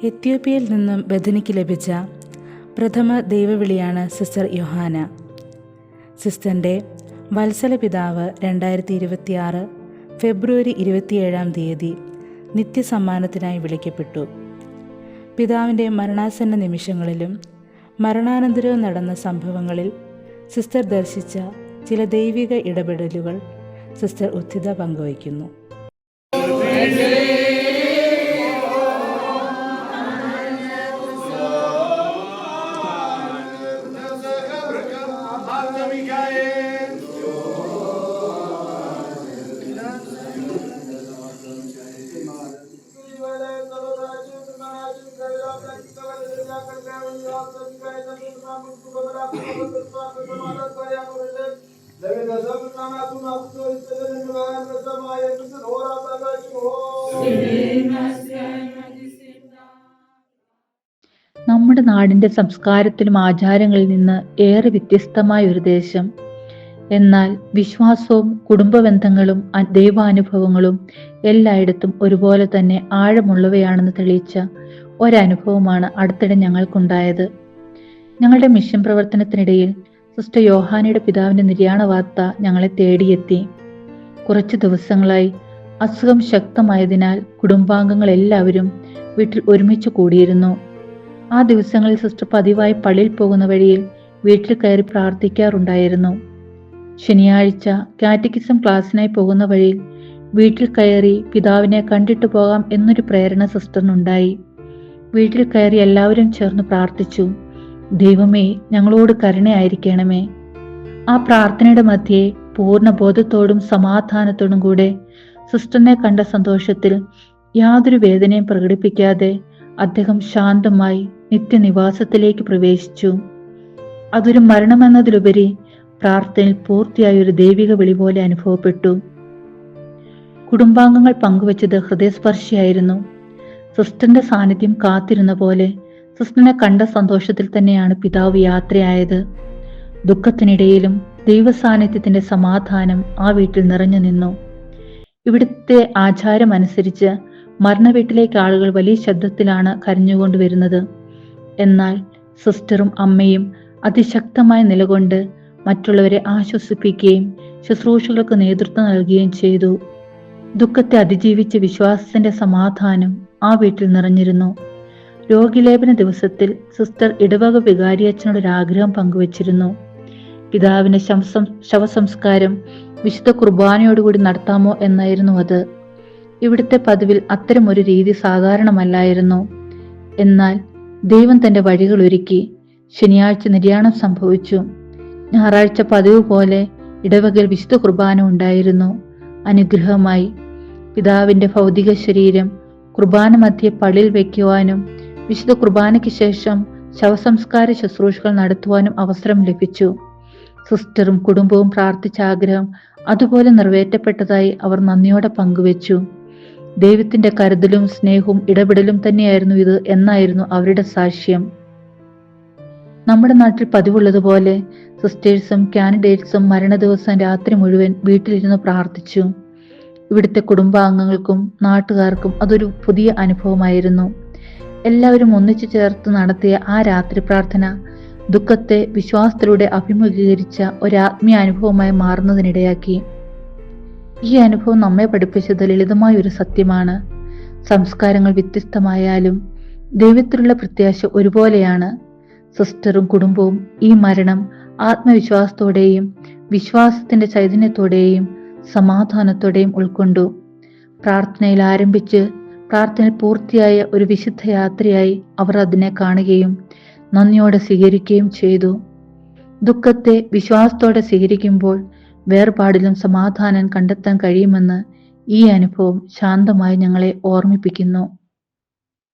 എത്യോപ്യയിൽ നിന്നും ബഥനിക്ക് ലഭിച്ച പ്രഥമ ദൈവവിളിയാണ് സിസ്റ്റർ യോഹാന. സിസ്റ്ററിൻ്റെ വത്സല പിതാവ് 2026 ഫെബ്രുവരി 27 നിത്യസമ്മാനത്തിനായി വിളിക്കപ്പെട്ടു. പിതാവിൻ്റെ മരണാസന്ന നിമിഷങ്ങളിലും മരണാനന്തരവും നടന്ന സംഭവങ്ങളിൽ സിസ്റ്റർ ദർശിച്ച ചില ദൈവിക ഇടപെടലുകൾ സിസ്റ്റർ ഉദ്ധിത പങ്കുവയ്ക്കുന്നു. നമ്മുടെ നാടിന്റെ സംസ്കാരത്തിലും ആചാരങ്ങളിൽ നിന്ന് ഏറെ വ്യത്യസ്തമായ ഒരു ദേശം. എന്നാൽ വിശ്വാസവും കുടുംബബന്ധങ്ങളും ദൈവാനുഭവങ്ങളും എല്ലായിടത്തും ഒരുപോലെ തന്നെ ആഴമുള്ളവയാണെന്ന് തെളിയിച്ച ഒരനുഭവമാണ് അടുത്തിടെ ഞങ്ങൾക്കുണ്ടായത്. ഞങ്ങളുടെ മിഷൻ പ്രവർത്തനത്തിനിടയിൽ സിസ്റ്റർ യോഹാനയുടെ പിതാവിന്റെ നിര്യാണ വാർത്ത ഞങ്ങളെ തേടിയെത്തി. കുറച്ചു ദിവസങ്ങളായി അസുഖം ശക്തമായതിനാൽ കുടുംബാംഗങ്ങൾ എല്ലാവരും വീട്ടിൽ ഒരുമിച്ച് കൂടിയിരുന്നു. ആ ദിവസങ്ങളിൽ സിസ്റ്റർ പതിവായി പള്ളിയിൽ പോകുന്ന വഴിയിൽ വീട്ടിൽ കയറി പ്രാർത്ഥിക്കാറുണ്ടായിരുന്നു. ശനിയാഴ്ച കാറ്റക്കിസം ക്ലാസ്സിനായി പോകുന്ന വഴിയിൽ വീട്ടിൽ കയറി പിതാവിനെ കണ്ടിട്ട് പോകാം എന്നൊരു പ്രേരണ സിസ്റ്ററിനുണ്ടായി. വീട്ടിൽ കയറി എല്ലാവരും ചേർന്ന് പ്രാർത്ഥിച്ചു, ദൈവമേ ഞങ്ങളോട് കരുണയായിരിക്കണമേ. ആ പ്രാർത്ഥനയുടെ മധ്യേ പൂർണ്ണ ബോധത്തോടും സമാധാനത്തോടും കൂടെ സിസ്റ്ററിനെ കണ്ട സന്തോഷത്തിൽ യാതൊരു വേദനയും പ്രകടിപ്പിക്കാതെ അദ്ദേഹം ശാന്തമായി നിത്യനിവാസത്തിലേക്ക് പ്രവേശിച്ചു. അതൊരു മരണമെന്നതിലുപരി പ്രാർത്ഥനയിൽ പൂർത്തിയായ ഒരു ദൈവിക വിളി പോലെ അനുഭവപ്പെട്ടു. കുടുംബാംഗങ്ങൾ പങ്കുവച്ചത് ഹൃദയസ്പർശിയായിരുന്നു. സിസ്റ്ററിന്റെ സാന്നിധ്യം കാത്തിരുന്ന പോലെ സിസ്റ്ററിനെ കണ്ട സന്തോഷത്തിൽ തന്നെയാണ് പിതാവ് യാത്രയായത്. ദുഃഖത്തിനിടയിലും ദൈവസാന്നിധ്യത്തിന്റെ സമാധാനം ആ വീട്ടിൽ നിറഞ്ഞു നിന്നു. ഇവിടുത്തെ ആചാരം അനുസരിച്ച് മരണ വീട്ടിലേക്ക് ആളുകൾ വലിയ ശബ്ദത്തിലാണ് കരഞ്ഞുകൊണ്ടുവരുന്നത്. എന്നാൽ സിസ്റ്ററും അമ്മയും അതിശക്തമായി നിലകൊണ്ട് മറ്റുള്ളവരെ ആശ്വസിപ്പിക്കുകയും ശുശ്രൂഷകൾക്ക് നേതൃത്വം നൽകുകയും ചെയ്തു. ദുഃഖത്തെ അതിജീവിച്ച വിശ്വാസത്തിന്റെ സമാധാനം ആ വീട്ടിൽ നിറഞ്ഞിരുന്നു. രോഗിലേപന ദിവസത്തിൽ സിസ്റ്റർ ഇടവക വികാരിയച്ഛനോടൊരാഗ്രഹം പങ്കുവച്ചിരുന്നു. പിതാവിന്റെ ശവസംസ്കാരം വിശുദ്ധ കുർബാനയോടുകൂടി നടത്താമോ എന്നായിരുന്നു അത്. ഇവിടുത്തെ പതിവിൽ അത്തരമൊരു രീതി സാധാരണമല്ലായിരുന്നു. എന്നാൽ ദൈവം തന്റെ വഴികൾ ഒരുക്കി. ശനിയാഴ്ച നിര്യാണം സംഭവിച്ചു. ഞായറാഴ്ച പതിവ് പോലെ ഇടവകയിൽ വിശുദ്ധ കുർബാന ഉണ്ടായിരുന്നു. അനുഗ്രഹമായി പിതാവിന്റെ ഭൗതിക ശരീരം കുർബാന മധ്യേ പള്ളിയിൽ വയ്ക്കുവാനും വിശുദ്ധ കുർബാനയ്ക്ക് ശേഷം ശവസംസ്കാര ശുശ്രൂഷകൾ നടത്തുവാനും അവസരം ലഭിച്ചു. സിസ്റ്ററും കുടുംബവും പ്രാർത്ഥിച്ച ആഗ്രഹം അതുപോലെ നിറവേറ്റപ്പെട്ടതായി അവർ നന്ദിയോടെ പങ്കുവച്ചു. ദൈവത്തിന്റെ കരുതലും സ്നേഹവും ഇടപെടലും തന്നെയായിരുന്നു ഇത് എന്നായിരുന്നു അവരുടെ സാക്ഷ്യം. നമ്മുടെ നാട്ടിൽ പതിവുള്ളതുപോലെ സിസ്റ്റേഴ്സും കാൻഡിഡേറ്റ്സും മരണദിവസം രാത്രി മുഴുവൻ വീട്ടിലിരുന്ന് പ്രാർത്ഥിച്ചു. ഇവിടുത്തെ കുടുംബാംഗങ്ങൾക്കും നാട്ടുകാർക്കും അതൊരു പുതിയ അനുഭവമായിരുന്നു. എല്ലാവരും ഒന്നിച്ചു ചേർത്ത് നടത്തിയ ആ രാത്രി പ്രാർത്ഥന ദുഃഖത്തെ വിശ്വാസത്തിലൂടെ അഭിമുഖീകരിച്ച ഒരാത്മീയ അനുഭവമായി മാറുന്നതിനിടയാക്കി. ഈ അനുഭവം നമ്മെ പഠിപ്പിച്ചത് ലളിതമായ ഒരു സത്യമാണ്. സംസ്കാരങ്ങൾ വ്യത്യസ്തമായാലും ദൈവത്തിലുള്ള പ്രത്യാശ ഒരുപോലെയാണ്. സിസ്റ്ററും കുടുംബവും ഈ മരണം ആത്മവിശ്വാസത്തോടെയും വിശ്വാസത്തിന്റെ ചൈതന്യത്തോടെയും സമാധാനത്തോടെയും ഉൾക്കൊണ്ടു. പ്രാർത്ഥനയിൽ ആരംഭിച്ച് പ്രാർത്ഥന പൂർത്തിയായ ഒരു വിശുദ്ധ യാത്രയായി അവർ അതിനെ കാണുകയും നന്ദിയോടെ സ്വീകരിക്കുകയും ചെയ്തു. ദുഃഖത്തെ വിശ്വാസത്തോടെ സ്വീകരിക്കുമ്പോൾ വേർപാടിലും സമാധാനം കണ്ടെത്താൻ കഴിയുമെന്ന് ഈ അനുഭവം ശാന്തമായി ഞങ്ങളെ ഓർമ്മിപ്പിക്കുന്നു.